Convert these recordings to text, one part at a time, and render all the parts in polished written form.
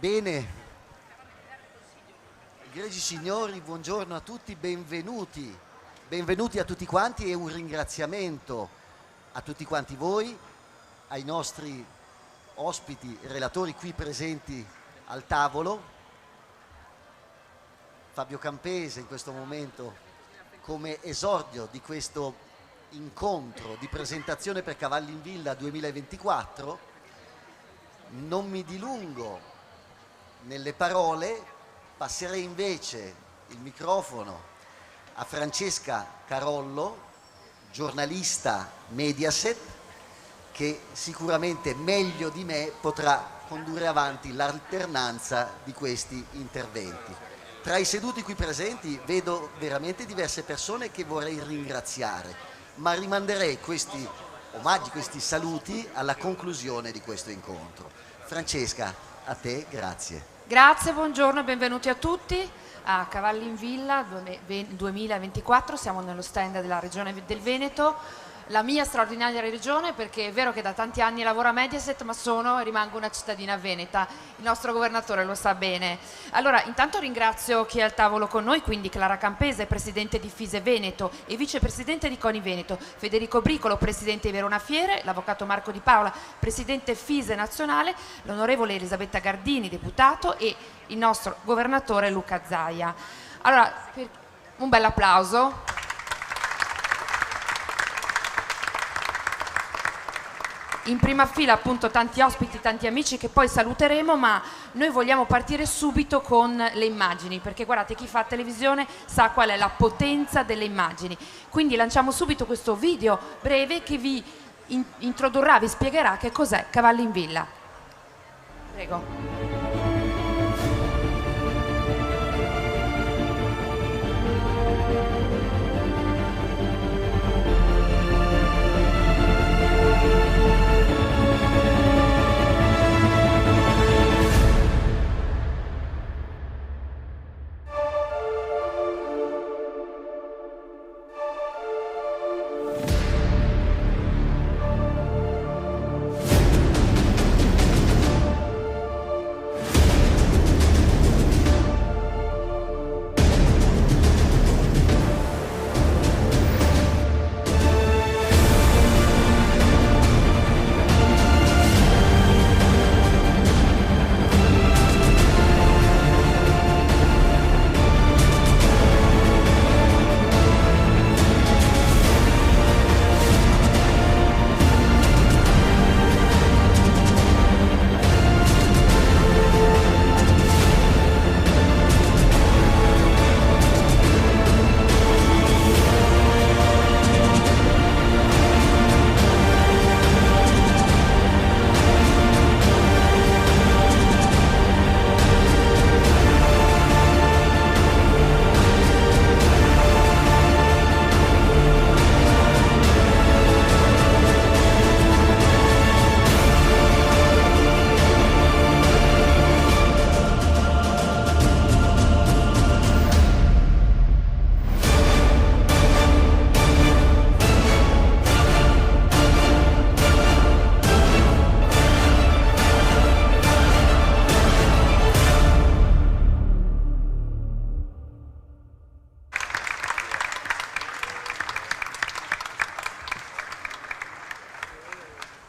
Bene, egregi signori, buongiorno a tutti, benvenuti a tutti quanti e un ringraziamento a tutti quanti voi, ai nostri ospiti, relatori qui presenti al tavolo, Fabio Campese in questo momento come esordio di questo incontro di presentazione per Cavalli in Villa 2024. Non mi dilungo nelle parole, passerei invece il microfono a Francesca Carollo, giornalista Mediaset, che sicuramente meglio di me potrà condurre avanti l'alternanza di questi interventi. Tra i seduti qui presenti vedo veramente diverse persone che vorrei ringraziare, ma rimanderei questi omaggi, questi saluti alla conclusione di questo incontro. Francesca, a te, grazie. Grazie, buongiorno e benvenuti a tutti a Cavalli in Villa 2024, siamo nello stand della Regione del Veneto, la mia straordinaria regione, perché è vero che da tanti anni lavoro a Mediaset, ma sono e rimango una cittadina veneta, il nostro governatore lo sa bene. Allora, intanto ringrazio chi è al tavolo con noi, quindi Clara Campese, presidente di Fise Veneto e vicepresidente di CONI Veneto, Federico Bricolo, presidente di Verona Fiere, l'avvocato Marco Di Paola, presidente Fise Nazionale, l'onorevole Elisabetta Gardini, deputato, e il nostro governatore Luca Zaia. Allora, un bel applauso. In prima fila appunto tanti ospiti, tanti amici che poi saluteremo, ma noi vogliamo partire subito con le immagini, perché guardate, chi fa televisione sa qual è la potenza delle immagini. Quindi lanciamo subito questo video breve che vi introdurrà, vi spiegherà che cos'è Cavalli in Villa. Prego.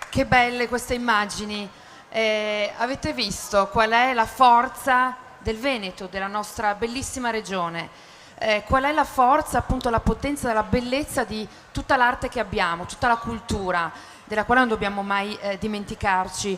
Che belle queste immagini. Avete visto qual è la forza del Veneto, della nostra bellissima regione? Qual è la forza, appunto la potenza della bellezza di tutta l'arte che abbiamo, tutta la cultura, della quale non dobbiamo mai dimenticarci.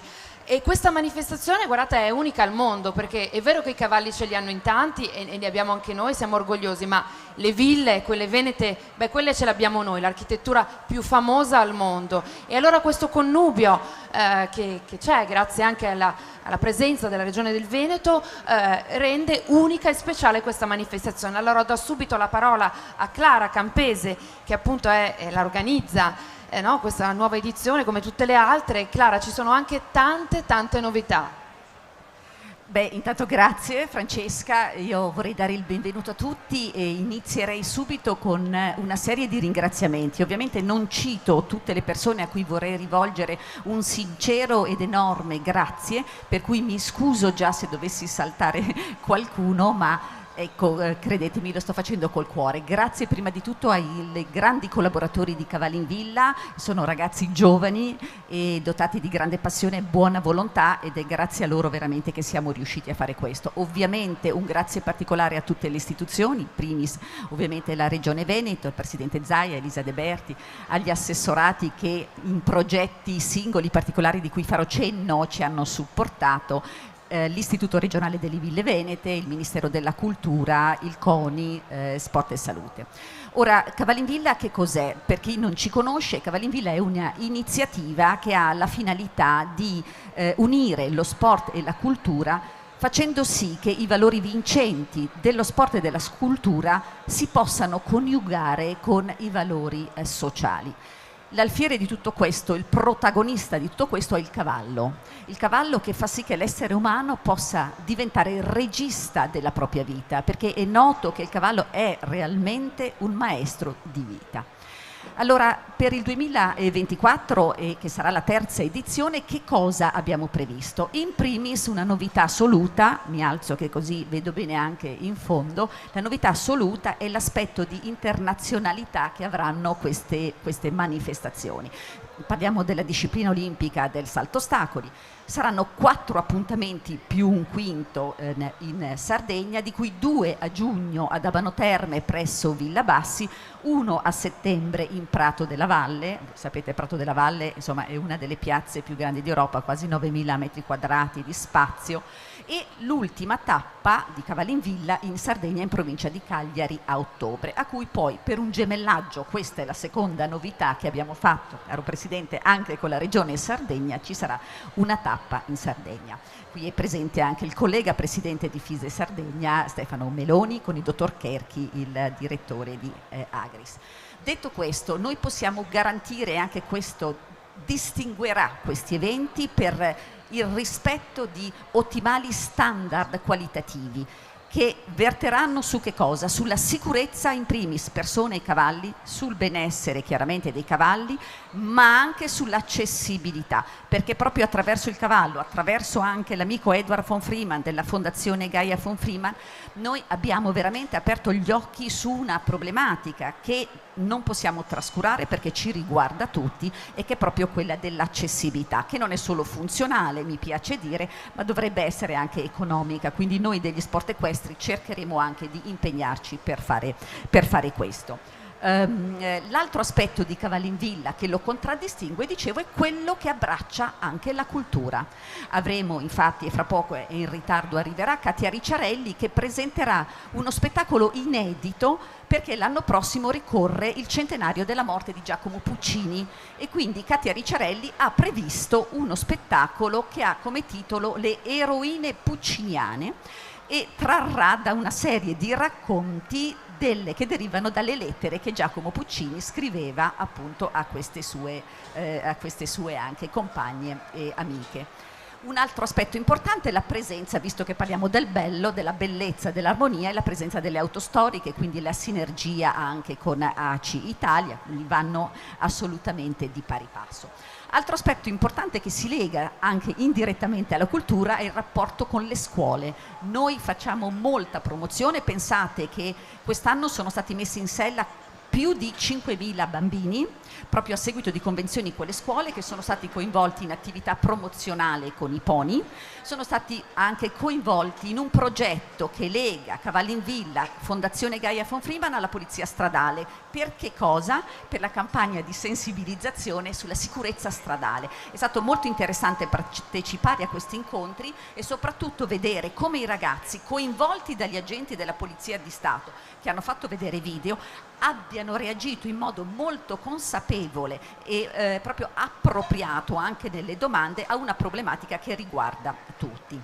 E questa manifestazione, guardate, è unica al mondo, perché è vero che i cavalli ce li hanno in tanti e ne abbiamo anche noi, siamo orgogliosi, ma le ville, quelle venete, beh, quelle ce l'abbiamo noi, l'architettura più famosa al mondo. E allora questo connubio che c'è, grazie anche alla presenza della Regione del Veneto, rende unica e speciale questa manifestazione. Allora do subito la parola a Clara Campese, che appunto la organizza, no? Questa nuova edizione come tutte le altre. Clara, ci sono anche tante novità. Beh, intanto grazie Francesca, io vorrei dare il benvenuto a tutti e inizierei subito con una serie di ringraziamenti. Ovviamente non cito tutte le persone a cui vorrei rivolgere un sincero ed enorme grazie, per cui mi scuso già se dovessi saltare qualcuno, ma ecco, credetemi, lo sto facendo col cuore. Grazie prima di tutto ai grandi collaboratori di Cavalli in Villa, sono ragazzi giovani e dotati di grande passione e buona volontà, ed è grazie a loro veramente che siamo riusciti a fare questo. Ovviamente un grazie particolare a tutte le istituzioni, in primis ovviamente la Regione Veneto, il Presidente Zaia, Elisa De Berti, agli assessorati che in progetti singoli particolari di cui farò cenno ci hanno supportato, l'Istituto regionale delle Ville Venete, il Ministero della Cultura, il CONI, Sport e Salute. Ora, Cavalli in Villa che cos'è? Per chi non ci conosce, Cavalli in Villa è una iniziativa che ha la finalità di unire lo sport e la cultura, facendo sì che i valori vincenti dello sport e della cultura si possano coniugare con i valori sociali. L'alfiere di tutto questo, il protagonista di tutto questo è il cavallo che fa sì che l'essere umano possa diventare il regista della propria vita, perché è noto che il cavallo è realmente un maestro di vita. Allora, per il 2024, che sarà la terza edizione, che cosa abbiamo previsto? In primis una novità assoluta, mi alzo che così vedo bene anche in fondo, la novità assoluta è l'aspetto di internazionalità che avranno queste manifestazioni. Parliamo della disciplina olimpica del salto ostacoli. Saranno 4 appuntamenti più un quinto in Sardegna, di cui 2 a giugno ad Abano Terme presso Villa Bassi, 1 a settembre in Prato della Valle. Sapete, Prato della Valle insomma è una delle piazze più grandi d'Europa, quasi 9.000 metri quadrati di spazio, e l'ultima tappa di Cavalli in Villa in Sardegna, in provincia di Cagliari, a ottobre, a cui poi per un gemellaggio, questa è la seconda novità che abbiamo fatto, caro Presidente, anche con la Regione Sardegna, ci sarà una tappa in Sardegna. Qui è presente anche il collega Presidente di FISE Sardegna, Stefano Meloni, con il dottor Cherchi, il direttore di Agris. Detto questo, noi possiamo garantire, anche questo distinguerà questi eventi per il rispetto di ottimali standard qualitativi che verteranno su che cosa? Sulla sicurezza in primis, persone e cavalli, sul benessere chiaramente dei cavalli, ma anche sull'accessibilità, perché proprio attraverso il cavallo, attraverso anche l'amico Edward von Freeman della Fondazione Gaia von Freeman, noi abbiamo veramente aperto gli occhi su una problematica che non possiamo trascurare perché ci riguarda tutti, e che è proprio quella dell'accessibilità, che non è solo funzionale, mi piace dire, ma dovrebbe essere anche economica. Quindi noi degli sport equestri cercheremo anche di impegnarci per fare questo. L'altro aspetto di Cavalli in Villa che lo contraddistingue, dicevo, è quello che abbraccia anche la cultura. Avremo infatti, e fra poco in ritardo arriverà, Katia Ricciarelli, che presenterà uno spettacolo inedito, perché l'anno prossimo ricorre il centenario della morte di Giacomo Puccini, e quindi Katia Ricciarelli ha previsto uno spettacolo che ha come titolo Le eroine pucciniane, e trarrà da una serie di racconti che derivano dalle lettere che Giacomo Puccini scriveva appunto a queste sue anche compagne e amiche. Un altro aspetto importante è la presenza, visto che parliamo del bello, della bellezza, dell'armonia, e la presenza delle auto storiche, quindi la sinergia anche con ACI Italia, quindi vanno assolutamente di pari passo. Altro aspetto importante che si lega anche indirettamente alla cultura è il rapporto con le scuole. Noi facciamo molta promozione, pensate che quest'anno sono stati messi in sella più di 5.000 bambini, proprio a seguito di convenzioni con le scuole, che sono stati coinvolti in attività promozionale con i pony, sono stati anche coinvolti in un progetto che lega Cavalli in Villa, Fondazione Gaia von Freeman, alla Polizia Stradale. Per che cosa? Per la campagna di sensibilizzazione sulla sicurezza stradale. È stato molto interessante partecipare a questi incontri e soprattutto vedere come i ragazzi coinvolti dagli agenti della Polizia di Stato, che hanno fatto vedere video, abbiano reagito in modo molto consapevole e proprio appropriato anche nelle domande a una problematica che riguarda tutti.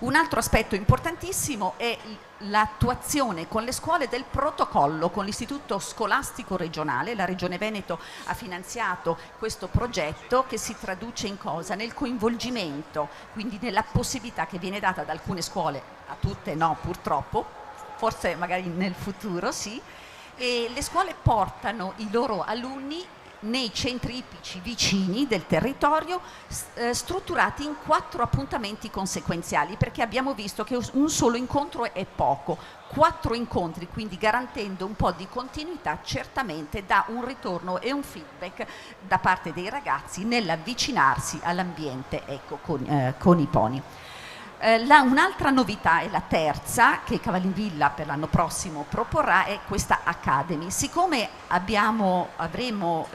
Un altro aspetto importantissimo è l'attuazione con le scuole del protocollo con l'Istituto Scolastico Regionale. La Regione Veneto ha finanziato questo progetto che si traduce in cosa? Nel coinvolgimento, quindi nella possibilità che viene data ad alcune scuole, a tutte no purtroppo, forse magari nel futuro sì, e le scuole portano i loro alunni nei centri ippici vicini del territorio, strutturati in 4 appuntamenti conseguenziali, perché abbiamo visto che un solo incontro è poco. 4 incontri, quindi garantendo un po' di continuità, certamente dà un ritorno e un feedback da parte dei ragazzi nell'avvicinarsi all'ambiente, ecco, con i pony. Un'altra novità, è la terza, che Cavallinvilla per l'anno prossimo proporrà, è questa Academy. Siccome avremo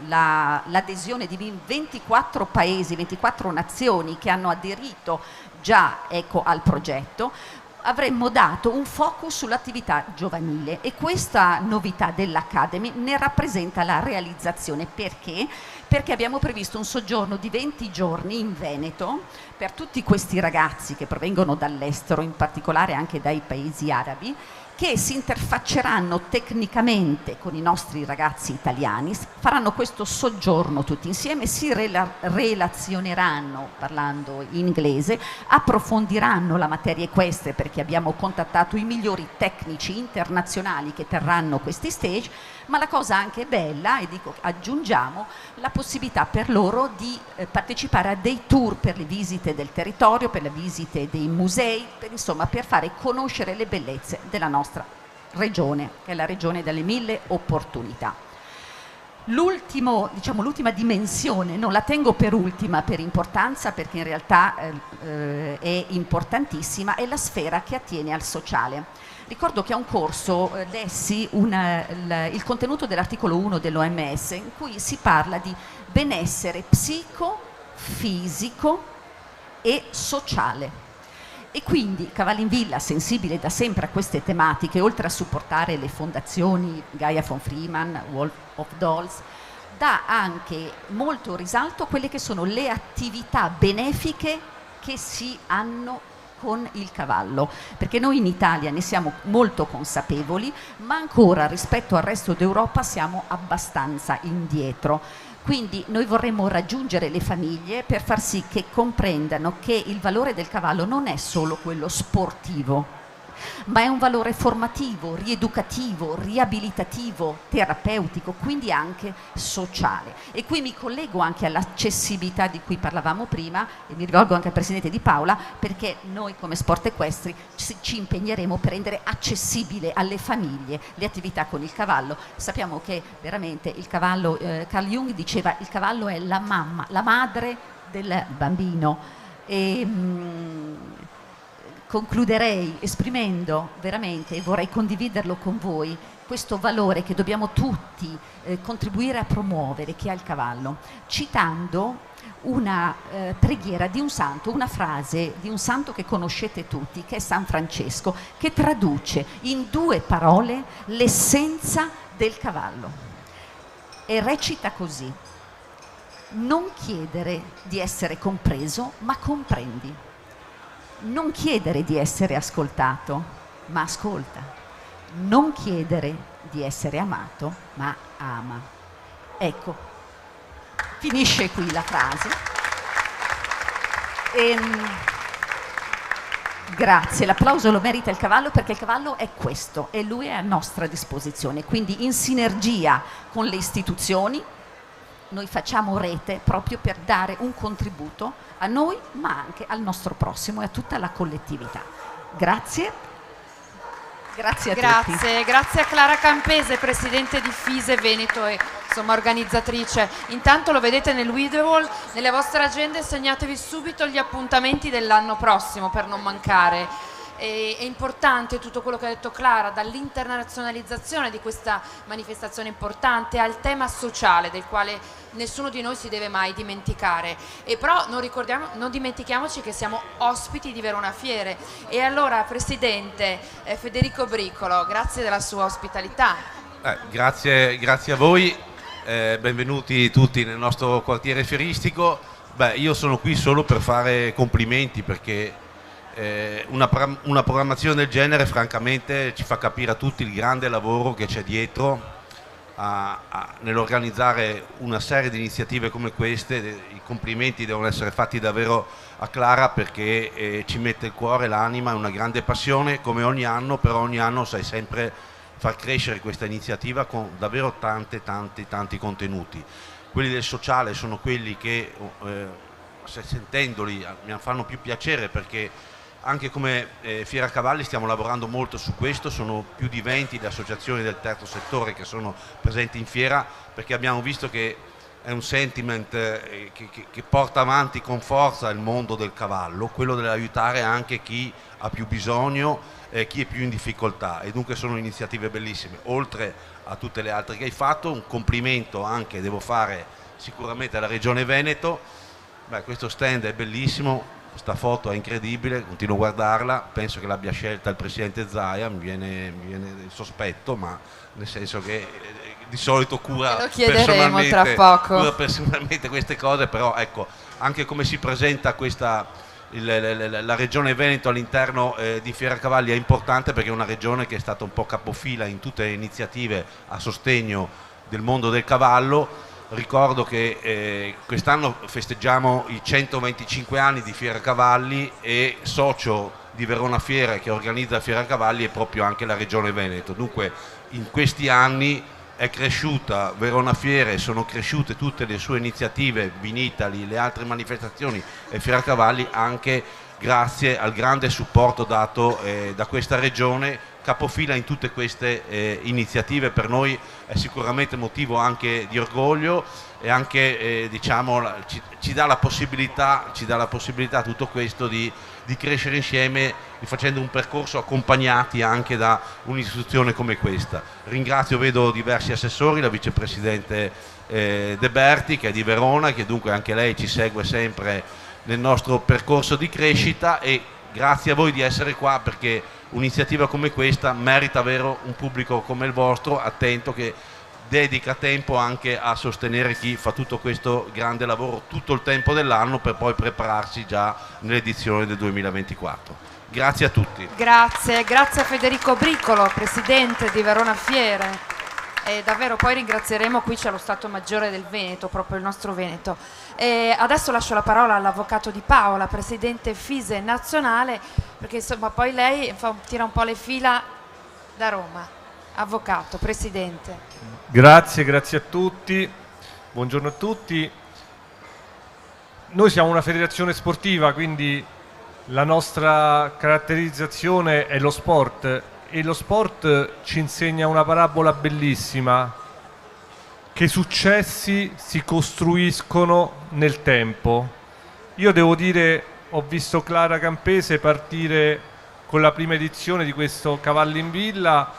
l'adesione di 24 paesi, 24 nazioni che hanno aderito già, ecco, al progetto, avremmo dato un focus sull'attività giovanile, e questa novità dell'Academy ne rappresenta la realizzazione. Perché? Perché abbiamo previsto un soggiorno di 20 giorni in Veneto per tutti questi ragazzi che provengono dall'estero, in particolare anche dai paesi arabi, che si interfacceranno tecnicamente con i nostri ragazzi italiani, faranno questo soggiorno tutti insieme, si relazioneranno parlando in inglese, approfondiranno la materia equestre, perché abbiamo contattato i migliori tecnici internazionali che terranno questi stage. Ma la cosa anche bella, e dico, aggiungiamo la possibilità per loro di partecipare a dei tour per le visite del territorio, per le visite dei musei, insomma per fare conoscere le bellezze della nostra regione, che è la regione delle 1000 opportunità. L'ultima dimensione, non la tengo per ultima per importanza, perché in realtà è importantissima, è la sfera che attiene al sociale. Ricordo che a un corso lessi il contenuto dell'articolo 1 dell'OMS, in cui si parla di benessere psicofisico e sociale. E quindi Cavallinvilla, sensibile da sempre a queste tematiche, oltre a supportare le fondazioni Gaia von Freeman, Wall of Dolls, dà anche molto risalto a quelle che sono le attività benefiche che si hanno con il cavallo, perché noi in Italia ne siamo molto consapevoli, ma ancora rispetto al resto d'Europa siamo abbastanza indietro. Quindi noi vorremmo raggiungere le famiglie per far sì che comprendano che il valore del cavallo non è solo quello sportivo, ma è un valore formativo, rieducativo, riabilitativo, terapeutico, quindi anche sociale. E qui mi collego anche all'accessibilità di cui parlavamo prima, e mi rivolgo anche al Presidente Di Paola, perché noi come Sport Equestri ci impegneremo per rendere accessibile alle famiglie le attività con il cavallo. Sappiamo che veramente il cavallo, Carl Jung diceva, il cavallo è la mamma, la madre del bambino. Concluderei esprimendo veramente, e vorrei condividerlo con voi, questo valore che dobbiamo tutti contribuire a promuovere, che ha il cavallo, citando una preghiera di un santo, una frase di un santo che conoscete tutti, che è San Francesco, che traduce in 2 parole l'essenza del cavallo. E recita così: non chiedere di essere compreso, ma comprendi. Non chiedere di essere ascoltato, ma ascolta. Non chiedere di essere amato, ma ama. Ecco, finisce qui la frase. Grazie, l'applauso lo merita il cavallo, perché il cavallo è questo e lui è a nostra disposizione. Quindi in sinergia con le istituzioni noi facciamo rete proprio per dare un contributo a noi, ma anche al nostro prossimo e a tutta la collettività. Grazie. Grazie a tutti. Grazie a Clara Campese, presidente di FISE Veneto e insomma organizzatrice. Intanto lo vedete nel video wall, nelle vostre agende segnatevi subito gli appuntamenti dell'anno prossimo per non mancare. È importante tutto quello che ha detto Clara, dall'internazionalizzazione di questa manifestazione importante al tema sociale, del quale nessuno di noi si deve mai dimenticare. E però non dimentichiamoci che siamo ospiti di Verona Fiere. E allora, Presidente Federico Bricolo, grazie della sua ospitalità. Grazie a voi, benvenuti tutti nel nostro quartiere fieristico. Io sono qui solo per fare complimenti, perché una programmazione del genere francamente ci fa capire a tutti il grande lavoro che c'è dietro nell'organizzare una serie di iniziative come queste. I complimenti devono essere fatti davvero a Clara, perché ci mette il cuore, l'anima, è una grande passione come ogni anno, però ogni anno sai sempre far crescere questa iniziativa con davvero tanti contenuti. Quelli del sociale sono quelli che sentendoli mi fanno più piacere, perché anche come Fiera Cavalli stiamo lavorando molto su questo. Sono più di 20 le associazioni del terzo settore che sono presenti in fiera, perché abbiamo visto che è un sentiment che porta avanti con forza il mondo del cavallo, quello dell'aiutare anche chi ha più bisogno, chi è più in difficoltà, e dunque sono iniziative bellissime, oltre a tutte le altre che hai fatto. Un complimento anche devo fare sicuramente alla Regione Veneto. Questo stand è bellissimo, questa foto è incredibile, continuo a guardarla, penso che l'abbia scelta il presidente Zaia, mi viene il sospetto, ma nel senso che di solito cura personalmente queste cose, però ecco, anche come si presenta la regione Veneto all'interno di Fiera Cavalli è importante, perché è una regione che è stata un po' capofila in tutte le iniziative a sostegno del mondo del cavallo. Ricordo che quest'anno festeggiamo i 125 anni di Fiera Cavalli, e socio di Verona Fiera che organizza Fiera Cavalli è proprio anche la Regione Veneto. Dunque in questi anni è cresciuta Verona Fiera e sono cresciute tutte le sue iniziative, Vinitali, le altre manifestazioni e Fiera Cavalli, anche grazie al grande supporto dato da questa regione, capofila in tutte queste iniziative. Per noi è sicuramente motivo anche di orgoglio, e anche diciamo, ci dà la possibilità tutto questo di crescere insieme, facendo un percorso accompagnati anche da un'istituzione come questa. Vedo diversi assessori, la vicepresidente De Berti, che è di Verona, che dunque anche lei ci segue sempre nel nostro percorso di crescita, e grazie a voi di essere qua, perché un'iniziativa come questa merita avere un pubblico come il vostro, attento, che dedica tempo anche a sostenere chi fa tutto questo grande lavoro tutto il tempo dell'anno, per poi prepararsi già nell'edizione del 2024. Grazie a tutti. Grazie a Federico Bricolo, presidente di Verona Fiere. E davvero poi ringrazieremo, qui c'è lo Stato Maggiore del Veneto, proprio il nostro Veneto. E adesso lascio la parola all'avvocato Di Paola, presidente FISE nazionale, perché insomma poi lei tira un po' le fila da Roma. Avvocato, presidente. Grazie a tutti, buongiorno a tutti. Noi siamo una federazione sportiva, quindi la nostra caratterizzazione è lo sport, e lo sport ci insegna una parabola bellissima, che i successi si costruiscono nel tempo. Io devo dire, ho visto Clara Campese partire con la prima edizione di questo Cavalli in Villa,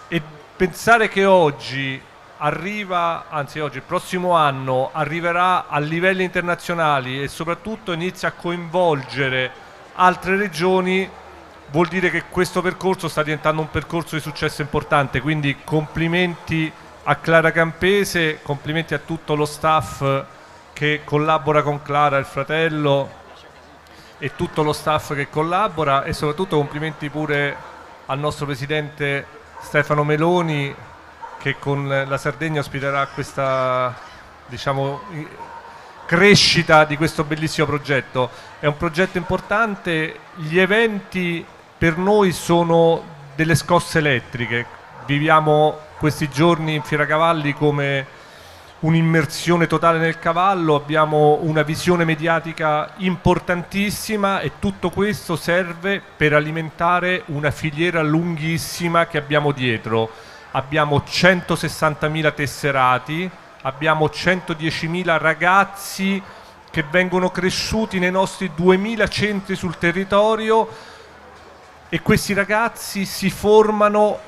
e pensare che oggi il prossimo anno arriverà a livelli internazionali e soprattutto inizia a coinvolgere altre regioni, vuol dire che questo percorso sta diventando un percorso di successo importante. Quindi complimenti a Clara Campese, complimenti a tutto lo staff che collabora con Clara, il fratello, e tutto lo staff che collabora, e soprattutto complimenti pure al nostro presidente Stefano Meloni, che con la Sardegna ospiterà questa, diciamo, crescita di questo bellissimo progetto. È un progetto importante. Gli eventi per noi sono delle scosse elettriche. Viviamo questi giorni in Fiera Cavalli come un'immersione totale nel cavallo, abbiamo una visione mediatica importantissima, e tutto questo serve per alimentare una filiera lunghissima che abbiamo dietro. Abbiamo 160.000 tesserati, abbiamo 110.000 ragazzi che vengono cresciuti nei nostri 2.000 centri sul territorio, e questi ragazzi si formano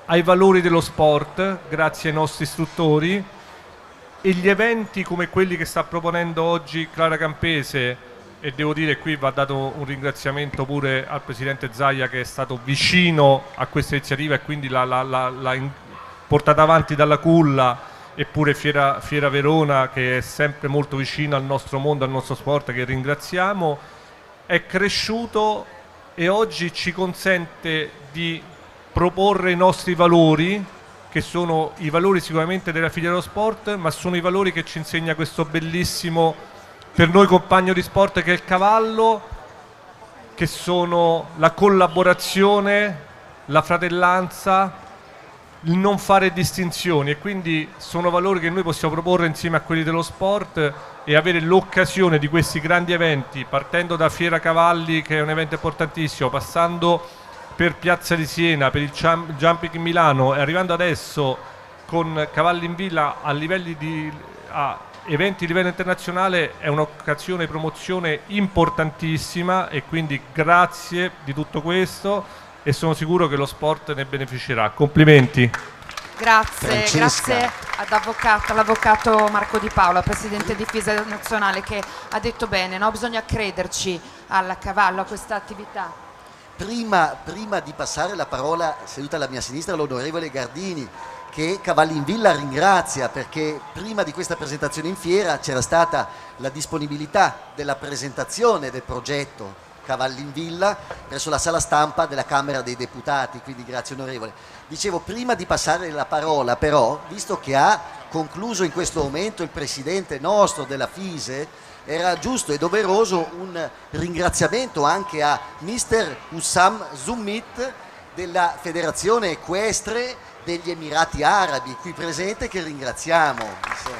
ai valori dello sport grazie ai nostri istruttori. E gli eventi come quelli che sta proponendo oggi Clara Campese, e devo dire qui va dato un ringraziamento pure al presidente Zaia, che è stato vicino a questa iniziativa e quindi l'ha portata avanti dalla culla, eppure Fiera Verona, che è sempre molto vicino al nostro mondo, al nostro sport, che ringraziamo. è cresciuto e oggi ci consente di proporre i nostri valori, che sono i valori sicuramente della filiera dello sport, ma sono i valori che ci insegna questo bellissimo, per noi compagno di sport, che è il cavallo, che sono la collaborazione, la fratellanza, il non fare distinzioni, e quindi sono valori che noi possiamo proporre insieme a quelli dello sport e avere l'occasione di questi grandi eventi, partendo da Fiera Cavalli, che è un evento importantissimo, passando per Piazza di Siena, per il Jumping Milano, e arrivando adesso con Cavalli in Villa a eventi di livello internazionale. È un'occasione di promozione importantissima, e quindi grazie di tutto questo, e sono sicuro che lo sport ne beneficerà. Complimenti. Grazie, Francesca. grazie all'avvocato Marco Di Paola, presidente di FISA Nazionale, che ha detto bene, no? Bisogna crederci al cavallo, a questa attività. Prima di passare la parola, seduta alla mia sinistra, l'onorevole Gardini, che Cavalli in Villa ringrazia, perché prima di questa presentazione in fiera c'era stata la disponibilità della presentazione del progetto Cavalli in Villa presso la sala stampa della Camera dei Deputati, quindi grazie onorevole. Dicevo, prima di passare la parola però, visto che ha concluso in questo momento il presidente nostro della FISE, era giusto e doveroso un ringraziamento anche a Mr. Hussam Zummit della Federazione Equestre degli Emirati Arabi, qui presente, che ringraziamo. Insomma.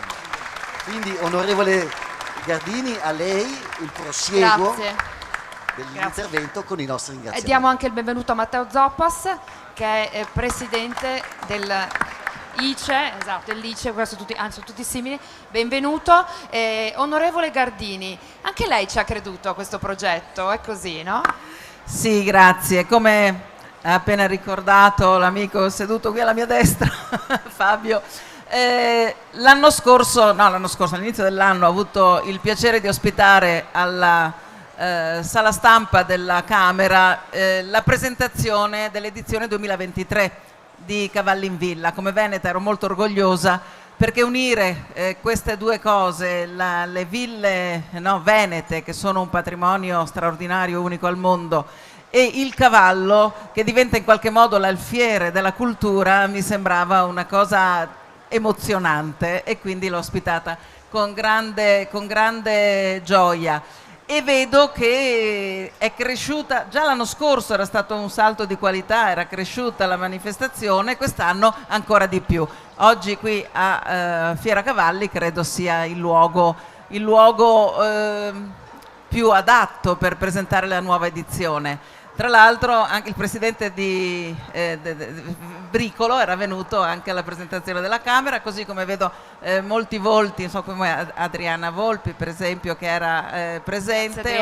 Quindi onorevole Gardini, a lei il prosieguo dell'intervento con i nostri E ringraziamenti. diamo anche il benvenuto a Matteo Zoppas, che è presidente del ICE, esatto, l'ICE, sono tutti simili. Benvenuto. Onorevole Gardini, anche lei ci ha creduto a questo progetto, è così, no? Sì, grazie. Come ha appena ricordato l'amico seduto qui alla mia destra, Fabio, all'inizio dell'anno ho avuto il piacere di ospitare alla sala stampa della Camera la presentazione dell'edizione 2023 di Cavalli in Villa. Come veneta ero molto orgogliosa, perché unire queste due cose, le ville venete, che sono un patrimonio straordinario, unico al mondo, e il cavallo, che diventa in qualche modo l'alfiere della cultura, mi sembrava una cosa emozionante, e quindi l'ho ospitata con grande gioia. E vedo che è cresciuta, già l'anno scorso era stato un salto di qualità, era cresciuta la manifestazione, quest'anno ancora di più. Oggi qui a Fiera Cavalli credo sia il luogo più adatto per presentare la nuova edizione. Tra l'altro anche il presidente di Bricolo era venuto anche alla presentazione della Camera, così come vedo molti volti, come Adriana Volpi per esempio, che era presente,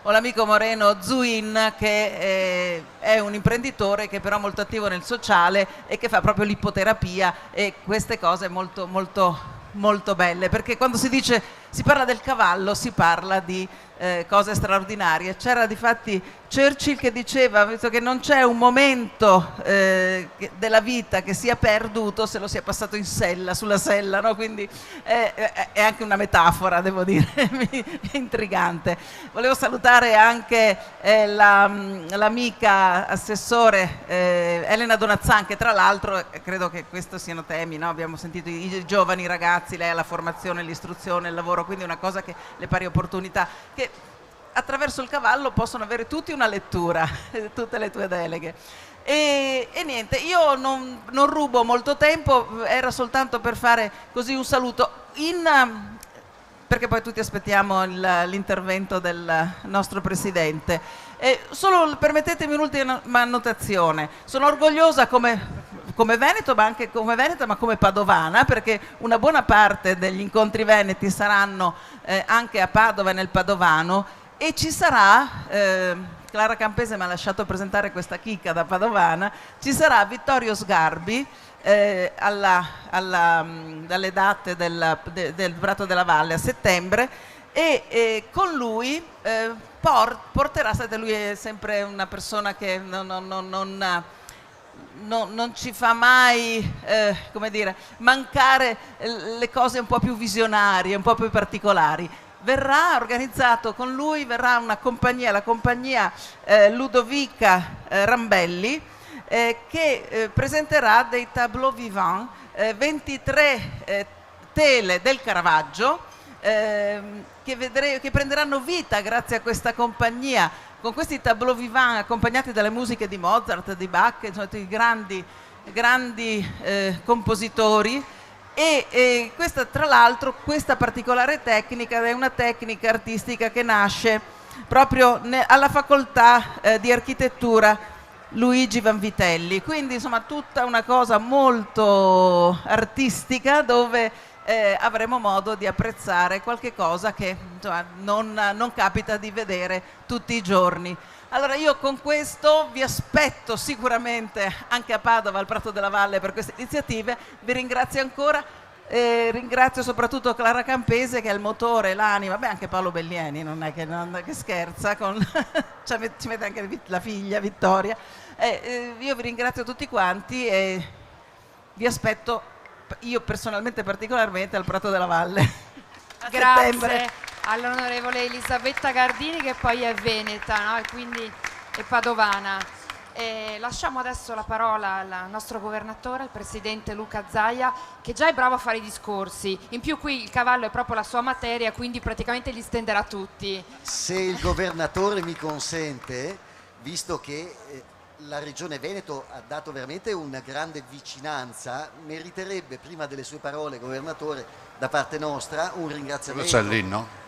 o l'amico Moreno Zuin, che è un imprenditore che però è molto attivo nel sociale e che fa proprio l'ippoterapia, e queste cose molto, molto, molto belle, perché quando si parla del cavallo si parla di cose straordinarie. C'era difatti Churchill che diceva, visto che non c'è un momento della vita che sia perduto se lo sia passato in sella, sulla sella, no? Quindi è anche una metafora, devo dire, intrigante. Volevo salutare anche l'amica assessore Elena Donazzan, che tra l'altro credo che questi siano temi, no? Abbiamo sentito i giovani, i ragazzi, lei ha la formazione, l'istruzione, il lavoro, quindi è una cosa che le pari opportunità, che attraverso il cavallo possono avere tutti una lettura, tutte le tue deleghe. E niente, io non rubo molto tempo, era soltanto per fare così un saluto, perché poi tutti aspettiamo l'intervento del nostro presidente. Solo permettetemi un'ultima annotazione. Sono orgogliosa come Veneto, ma anche come veneta, ma come padovana, perché una buona parte degli incontri veneti saranno anche a Padova e nel Padovano, e ci sarà, Clara Campese mi ha lasciato presentare questa chicca da padovana, ci sarà Vittorio Sgarbi dalle date del Prato della Valle a settembre, e con lui porterà, lui è sempre una persona che non ci fa mai come dire, mancare le cose un po' più visionarie, un po' più particolari. verrà organizzato con lui, verrà una compagnia, la compagnia Ludovica Rambelli, che presenterà dei tableau vivant, 23 tele del Caravaggio che prenderanno vita grazie a questa compagnia, con questi tableau vivant accompagnati dalle musiche di Mozart, di Bach, insomma, di grandi compositori. E questa, tra l'altro, questa particolare tecnica è una tecnica artistica che nasce proprio alla facoltà di architettura Luigi Vanvitelli, quindi insomma tutta una cosa molto artistica dove avremo modo di apprezzare qualche cosa che insomma, non capita di vedere tutti i giorni. Allora io con questo vi aspetto sicuramente anche a Padova, al Prato della Valle, per queste iniziative. Vi ringrazio ancora, ringrazio soprattutto Clara Campese che è il motore, l'anima, beh anche Paolo Bellieni non è che scherza, ci mette anche la figlia Vittoria. Io vi ringrazio tutti quanti e vi aspetto, io personalmente particolarmente, al Prato della Valle. A Grazie settembre. all'onorevole Elisabetta Gardini, che poi è veneta, no? E quindi è padovana. Lasciamo adesso la parola al nostro governatore, il presidente Luca Zaia, che già è bravo a fare i discorsi. In più qui il cavallo è proprio la sua materia, quindi praticamente li stenderà tutti. Se il governatore mi consente, visto che la Regione Veneto ha dato veramente una grande vicinanza, meriterebbe prima delle sue parole, governatore, da parte nostra un ringraziamento. C'è l'inno?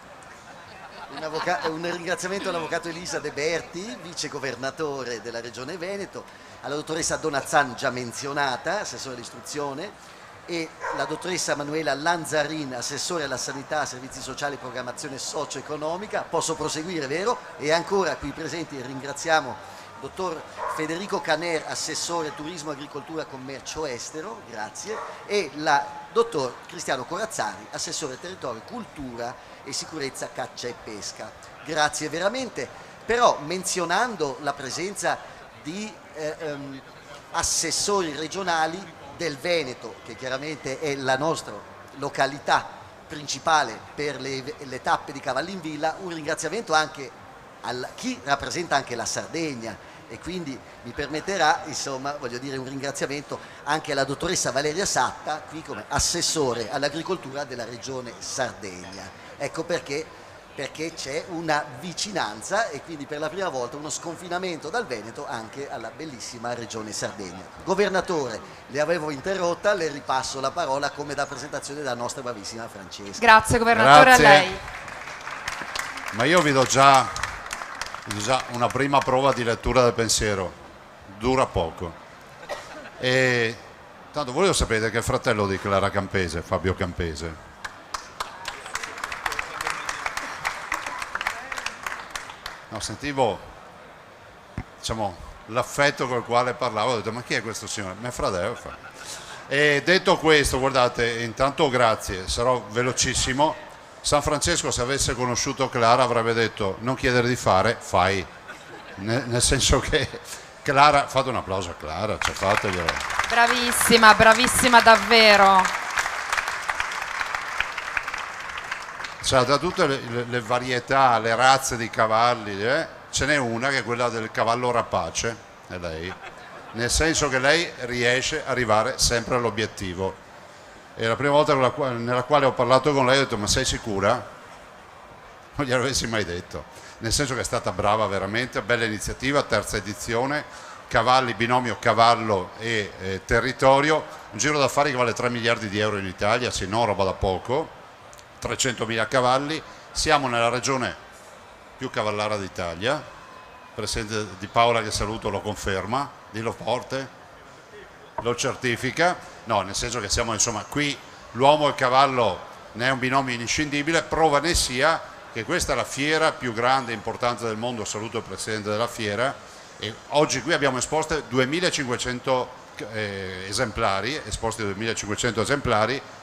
Un ringraziamento all'avvocato Elisa De Berti, vice governatore della Regione Veneto, alla dottoressa Donazzan già menzionata, assessore all'istruzione, e la dottoressa Manuela Lanzarin, assessore alla sanità, servizi sociali e programmazione socio-economica. Posso proseguire, vero? E ancora qui presenti ringraziamo il dottor Federico Caner, assessore turismo, agricoltura, commercio estero, grazie, e la dottor Cristiano Corazzari, assessore territorio, cultura e sicurezza, caccia e pesca. Grazie veramente, però menzionando la presenza di assessori regionali del Veneto, che chiaramente è la nostra località principale per le tappe di cavalli in villa, un ringraziamento anche a chi rappresenta anche la Sardegna, e quindi mi permetterà, insomma, voglio dire un ringraziamento anche alla dottoressa Valeria Satta, qui come assessore all'agricoltura della regione Sardegna. Ecco perché c'è una vicinanza e quindi per la prima volta uno sconfinamento dal Veneto anche alla bellissima regione Sardegna. Governatore, le avevo interrotta, le ripasso la parola come da presentazione della nostra bravissima Francesca. Grazie governatore. Grazie. A lei. Ma io vi do già una prima prova di lettura del pensiero, dura poco. E tanto voi lo sapete che è il fratello di Clara Campese, Fabio Campese. No, sentivo, diciamo, l'affetto col quale parlavo, ho detto ma chi è questo signore? Mio fratello. E detto questo, guardate, intanto grazie, sarò velocissimo. San Francesco, se avesse conosciuto Clara, avrebbe detto non chiedere di fare, fai, nel senso che Clara, fate un applauso a Clara, cioè fateglielo. Bravissima, bravissima davvero. Cioè, da tutte le varietà, le razze di cavalli, ce n'è una che è quella del cavallo rapace, è lei, nel senso che lei riesce ad arrivare sempre all'obiettivo. E la prima volta nella quale ho parlato con lei ho detto ma sei sicura? Non glielo avessi mai detto, nel senso che è stata brava veramente, bella iniziativa, terza edizione, cavalli, binomio cavallo e territorio, un giro d'affari che vale 3 miliardi di euro in Italia, sì, non roba da poco, 300.000 cavalli, siamo nella regione più cavallara d'Italia, il presidente Di Paola che saluto lo conferma, dillo forte, lo certifica. No, nel senso che siamo insomma qui, l'uomo e il cavallo ne è un binomio inscindibile, prova ne sia che questa è la fiera più grande e importante del mondo, saluto il presidente della fiera, e oggi qui abbiamo esposte 2500 esemplari,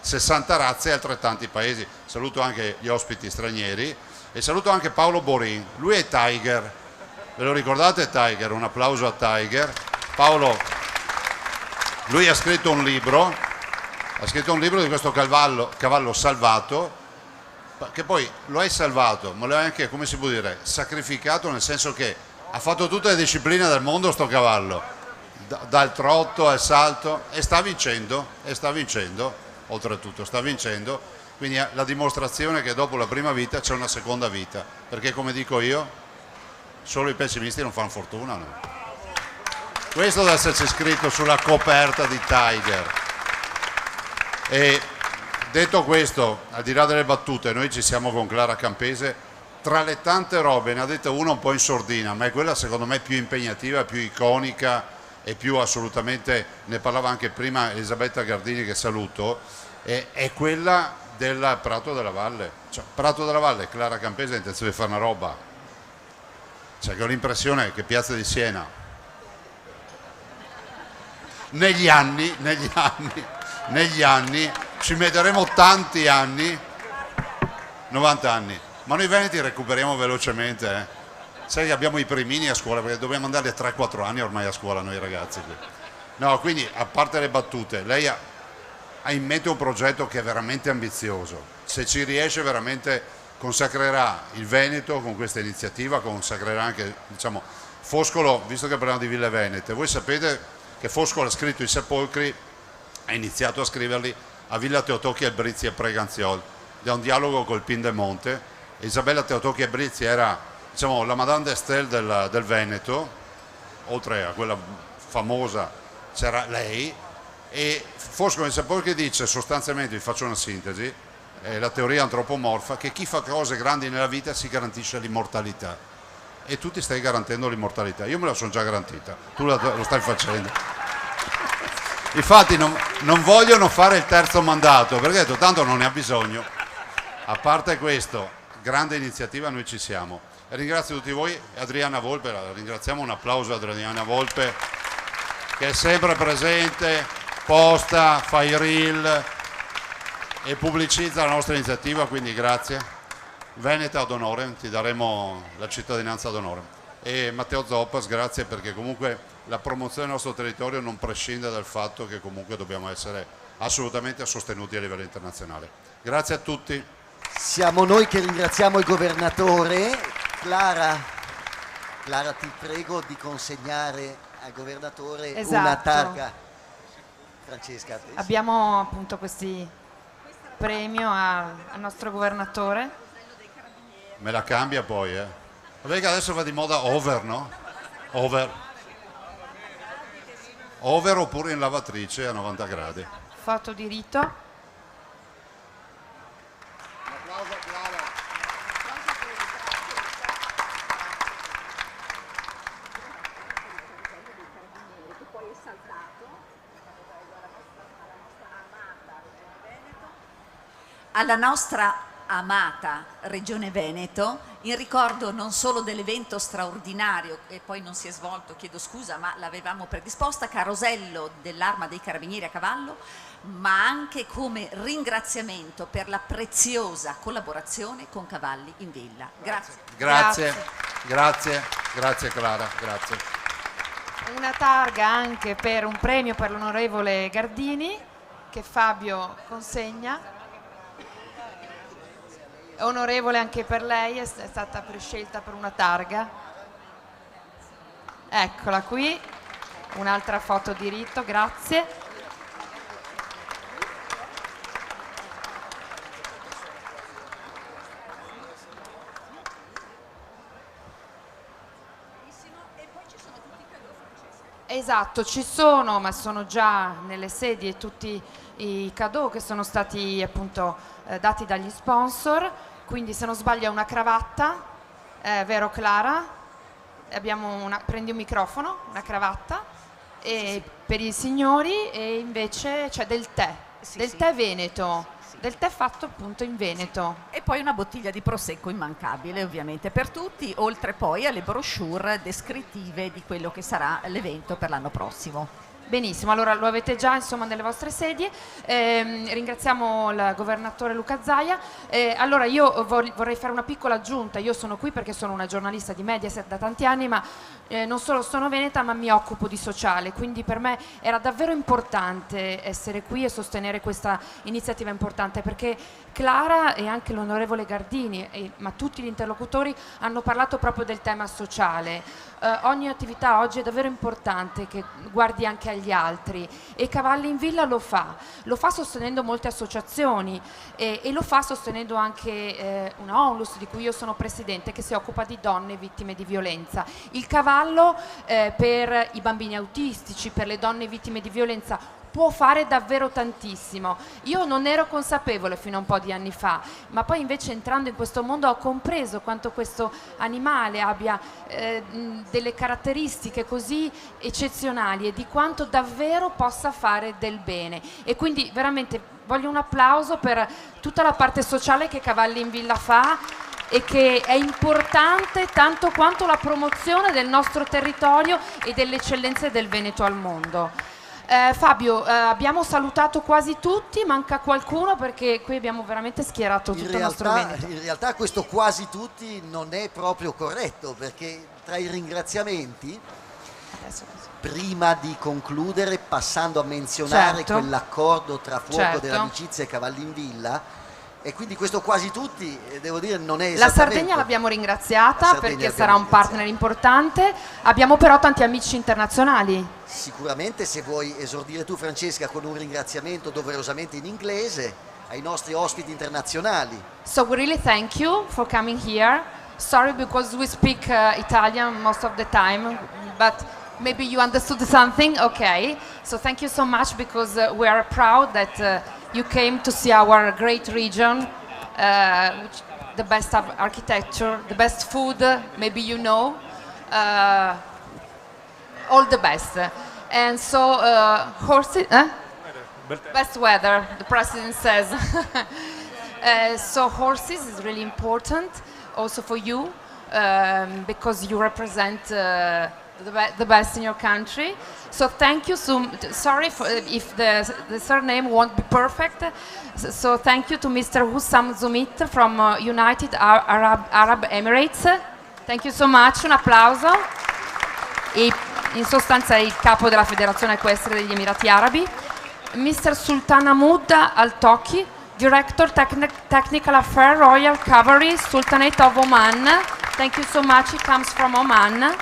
60 razze e altrettanti paesi, saluto anche gli ospiti stranieri e saluto anche Paolo Borin, lui è Tiger, ve lo ricordate Tiger? Un applauso a Tiger. Paolo, lui ha scritto un libro di questo cavallo salvato che poi lo hai salvato, ma lo hai anche, come si può dire, sacrificato, nel senso che ha fatto tutte le discipline del mondo sto cavallo, dal trotto al salto, e sta vincendo, oltretutto sta vincendo, quindi la dimostrazione che dopo la prima vita c'è una seconda vita, perché come dico io, solo i pessimisti non fanno fortuna, no? Questo deve esserci scritto sulla coperta di Tiger. E detto questo, al di là delle battute, noi ci siamo con Clara Campese, tra le tante robe, ne ha detta una un po' in sordina, ma è quella secondo me più impegnativa, più iconica e più assolutamente, ne parlava anche prima Elisabetta Gardini, che saluto, è quella del Prato della Valle. Cioè, Prato della Valle, Clara Campese ha intenzione di fare una roba, cioè che ho l'impressione che Piazza di Siena negli anni ci metteremo tanti anni, 90 anni, ma noi veneti recuperiamo velocemente, sai che abbiamo i primini a scuola, perché dobbiamo andare a 3-4 anni ormai a scuola noi ragazzi. No, quindi a parte le battute, lei ha in mente un progetto che è veramente ambizioso, se ci riesce veramente consacrerà il Veneto con questa iniziativa, consacrerà anche, diciamo, Foscolo, visto che parliamo di ville venete, voi sapete che Foscolo ha scritto i sepolcri, ha iniziato a scriverli a Villa Teotocchi, Albrizzi e Preganziol, da un dialogo col Piemonte. Isabella Teotocchi e Brizzi era, diciamo, la Madame d'Estel del Veneto, oltre a quella famosa c'era lei, e Foscolo nei sepolcri dice sostanzialmente, vi faccio una sintesi, la teoria antropomorfa, che chi fa cose grandi nella vita si garantisce l'immortalità, e tu ti stai garantendo l'immortalità. Io me la sono già garantita, tu lo stai facendo. Infatti non vogliono fare il terzo mandato, perché ho detto tanto non ne ha bisogno. A parte questo, grande iniziativa, noi ci siamo. E ringrazio tutti voi, Adriana Volpe, la ringraziamo, un applauso ad Adriana Volpe, che è sempre presente, posta, fa i reel e pubblicizza la nostra iniziativa, quindi grazie. Veneta ad onore, ti daremo la cittadinanza ad onore. E Matteo Zoppas, grazie, perché comunque la promozione del nostro territorio non prescinde dal fatto che comunque dobbiamo essere assolutamente sostenuti a livello internazionale. Grazie a tutti. Siamo noi che ringraziamo il governatore. Clara, ti prego di consegnare al governatore una targa. Francesca, a te. Abbiamo appunto questi premio al nostro governatore. Me la cambia poi, Vabbè che adesso va di moda over, no? Over oppure in lavatrice a 90 gradi. Foto di rito. Un applauso a Clara. Alla nostra amata Regione Veneto, in ricordo non solo dell'evento straordinario che poi non si è svolto, chiedo scusa, ma l'avevamo predisposta, carosello dell'Arma dei Carabinieri a cavallo, ma anche come ringraziamento per la preziosa collaborazione con Cavalli in Villa. Grazie. Grazie Clara, grazie. Una targa anche per un premio per l'onorevole Gardini che Fabio consegna. Onorevole anche per lei, è stata prescelta per una targa. Eccola qui, un'altra foto di rito, grazie. Esatto, ci sono, ma sono già nelle sedie tutti i cadeau che sono stati appunto dati dagli sponsor, quindi se non sbaglio è una cravatta, vero Clara? Prendi un microfono, una cravatta, e sì. Per i signori, e invece c'è del tè, tè veneto, del tè fatto appunto in Veneto. E poi una bottiglia di prosecco immancabile ovviamente per tutti, oltre poi alle brochure descrittive di quello che sarà l'evento per l'anno prossimo. Benissimo, allora lo avete già insomma nelle vostre sedie. Ringraziamo il governatore Luca Zaia. Allora io vorrei fare una piccola aggiunta. Io sono qui perché sono una giornalista di Mediaset da tanti anni, ma non solo sono veneta, ma mi occupo di sociale, quindi per me era davvero importante essere qui e sostenere questa iniziativa importante, perché Clara e anche l'onorevole Gardini, ma tutti gli interlocutori hanno parlato proprio del tema sociale. Ogni attività oggi è davvero importante che guardi anche agli altri, e Cavalli in Villa lo fa sostenendo molte associazioni e lo fa sostenendo anche una ONLUS di cui io sono presidente, che si occupa di donne vittime di violenza. Il cavallo per i bambini autistici, per le donne vittime di violenza può fare davvero tantissimo. Io non ero consapevole fino a un po' di anni fa, ma poi invece entrando in questo mondo ho compreso quanto questo animale abbia delle caratteristiche così eccezionali e di quanto davvero possa fare del bene. E quindi veramente voglio un applauso per tutta la parte sociale che Cavalli in Villa fa e che è importante tanto quanto la promozione del nostro territorio e delle eccellenze del Veneto al mondo. Fabio, abbiamo salutato quasi tutti, manca qualcuno perché qui abbiamo veramente schierato tutto il nostro Veneto. In realtà questo quasi tutti non è proprio corretto, perché tra i ringraziamenti, prima di concludere, passando a menzionare quell'accordo tra Fuoco dell'Amicizia e Cavalli in Villa, e quindi questo quasi tutti, devo dire, non è esattamente... La Sardegna l'abbiamo ringraziata perché sarà un partner importante, abbiamo però tanti amici internazionali. Sicuramente, se vuoi esordire tu, Francesca, con un ringraziamento doverosamente in inglese ai nostri ospiti internazionali. So we really thank you for coming here. Sorry because we speak Italian most of the time, but maybe you understood something. Okay, so thank you so much because we are proud that you came to see our great region, which the best of architecture, the best food, maybe you know, all the best. And so horses, best weather, the president says. So horses is really important also for you because you represent the best in your country. So thank you. Sorry if the surname won't be perfect. So thank you to Mr. Hussam Zumit from United Arab Emirates. Thank you so much. Un applauso. E in sostanza è il capo della Federazione Equestre degli Emirati Arabi. Mr. Sultan Ahmud Al-Toki, Director Technical Affairs Royal Cavalry Sultanate of Oman. Thank you so much. He comes from Oman.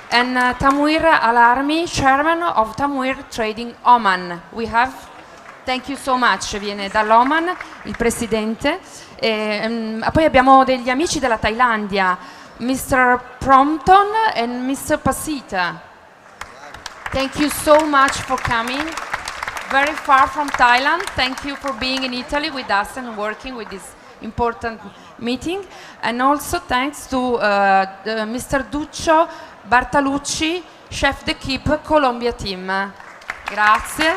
And Tamwir Al-Armi, Chairman of Tamwir Trading Oman. Thank you so much, viene dall'Oman il presidente. Poi abbiamo degli amici della Thailandia, Mr. Prompton and Mr. Pasita. Thank you so much for coming. Very far from Thailand. Thank you for being in Italy with us and working with this important meeting. And also thanks to Mr. Duccio Bartalucci, chef d'équipe Colombia team. Grazie.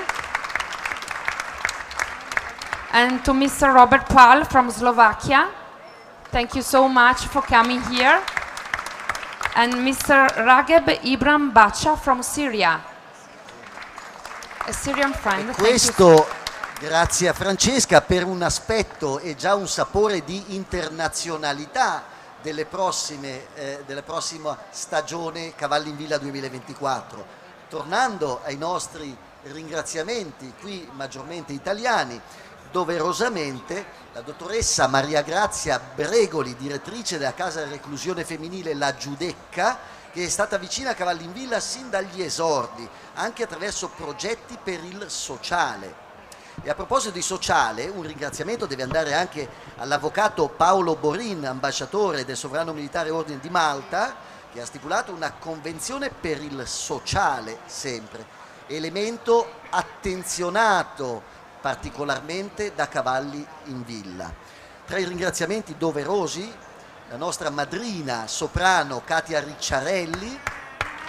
And to Mr. Robert Pal from Slovakia. Thank you so much for coming here. And Mr. Rageb Ibram Bacha from Syria. A Syrian friend. E questo, grazie a Francesca, per un aspetto e già un sapore di internazionalità della prossima stagione Cavalli in Villa 2024. Tornando ai nostri ringraziamenti qui maggiormente italiani, doverosamente la dottoressa Maria Grazia Bregoli, direttrice della casa di reclusione femminile La Giudecca, che è stata vicina a Cavalli in Villa sin dagli esordi, anche attraverso progetti per il sociale. E a proposito di sociale, un ringraziamento deve andare anche all'avvocato Paolo Borin, ambasciatore del Sovrano Militare Ordine di Malta, che ha stipulato una convenzione per il sociale sempre, elemento attenzionato particolarmente da Cavalli in Villa. Tra i ringraziamenti doverosi, la nostra madrina soprano Katia Ricciarelli,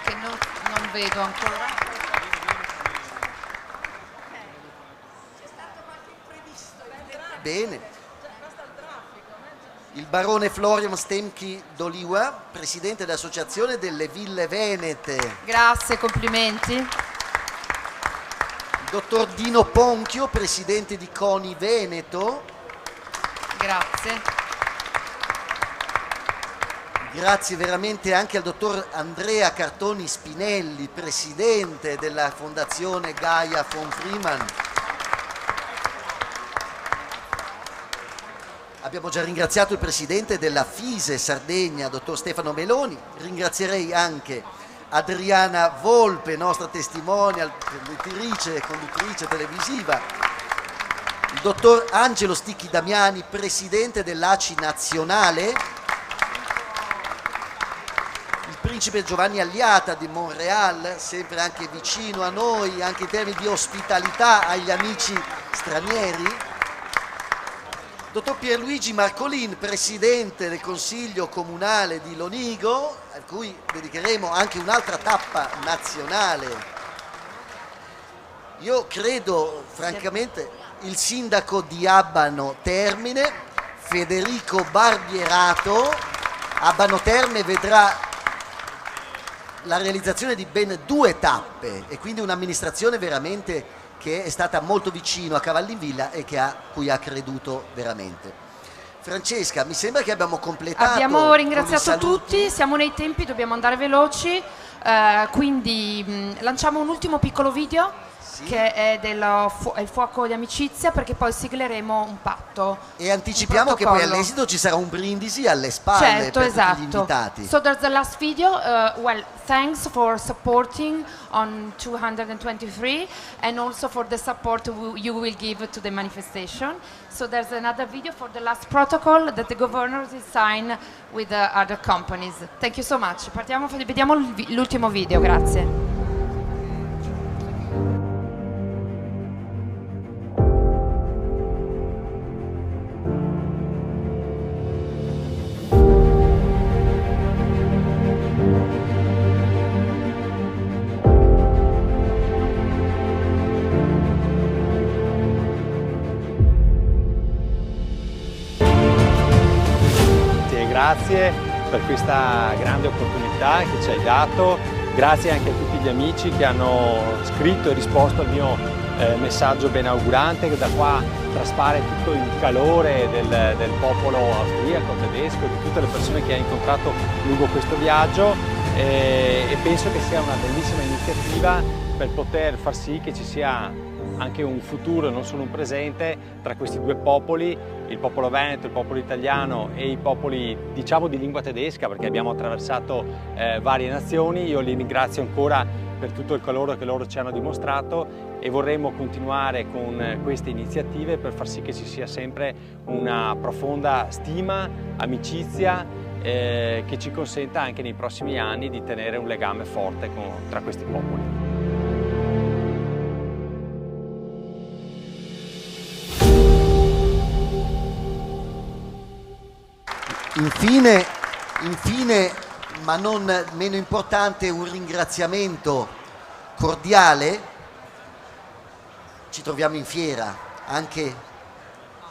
che non vedo ancora. Bene. Il barone Florian Stemchi d'Oliwa, presidente dell'Associazione delle Ville Venete. Grazie, complimenti. dottor Dino Ponchio, presidente di CONI Veneto. Grazie. Grazie veramente anche al dottor Andrea Cartoni Spinelli, presidente della Fondazione Gaia von Freeman. Abbiamo già ringraziato il presidente della FISE Sardegna, dottor Stefano Meloni. Ringrazierei anche Adriana Volpe, nostra testimonial, conduttrice e conduttrice televisiva. Il dottor Angelo Sticchi Damiani, presidente dell'ACI nazionale. Principe Giovanni Alliata di Montréal, sempre anche vicino a noi, anche in termini di ospitalità agli amici stranieri. Dottor Pierluigi Marcolin, presidente del Consiglio Comunale di Lonigo, a cui dedicheremo anche un'altra tappa nazionale. Io credo, francamente, il sindaco di Abano Termine, Federico Barbierato. Abano Terme vedrà la realizzazione di ben 2 tappe e quindi un'amministrazione veramente che è stata molto vicino a Cavallinvilla e cui ha creduto veramente. Francesca, mi sembra che abbiamo completato. Abbiamo ringraziato tutti, siamo nei tempi, dobbiamo andare veloci, quindi lanciamo un ultimo piccolo video che è il fuoco di amicizia, perché poi sigleremo un patto. E anticipiamo che poi all'esito ci sarà un brindisi alle spalle per tutti gli invitati. So there's the last video. Well, thanks for supporting on 223 and also for the support you will give to the manifestation. So there's another video for the last protocol that the governor will sign with the other companies. Thank you so much. Partiamo, vediamo l'ultimo video, grazie. Grazie per questa grande opportunità che ci hai dato, grazie anche a tutti gli amici che hanno scritto e risposto al mio messaggio benaugurante, che da qua traspare tutto il calore del popolo austriaco, tedesco, di tutte le persone che hai incontrato lungo questo viaggio, e penso che sia una bellissima iniziativa per poter far sì che ci sia anche un futuro, non solo un presente, tra questi 2 popoli, il popolo veneto, il popolo italiano e i popoli, diciamo, di lingua tedesca, perché abbiamo attraversato varie nazioni. Io li ringrazio ancora per tutto il calore che loro ci hanno dimostrato e vorremmo continuare con queste iniziative per far sì che ci sia sempre una profonda stima, amicizia, che ci consenta anche nei prossimi anni di tenere un legame forte tra questi popoli. Infine, ma non meno importante, un ringraziamento cordiale. Ci troviamo in fiera, anche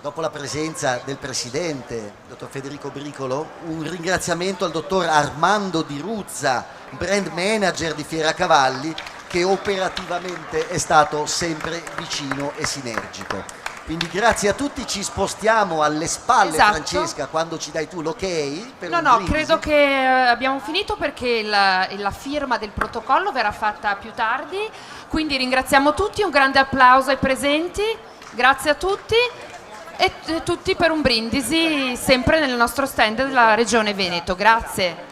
dopo la presenza del presidente, dottor Federico Bricolo, un ringraziamento al dottor Armando Di Ruzza, brand manager di Fiera Cavalli, che operativamente è stato sempre vicino e sinergico. Quindi grazie a tutti, ci spostiamo alle spalle, esatto. Francesca, quando ci dai tu l'ok per un brindisi. Credo che abbiamo finito, perché la firma del protocollo verrà fatta più tardi, quindi ringraziamo tutti, un grande applauso ai presenti, grazie a tutti e tutti per un brindisi sempre nel nostro stand della Regione Veneto. Grazie.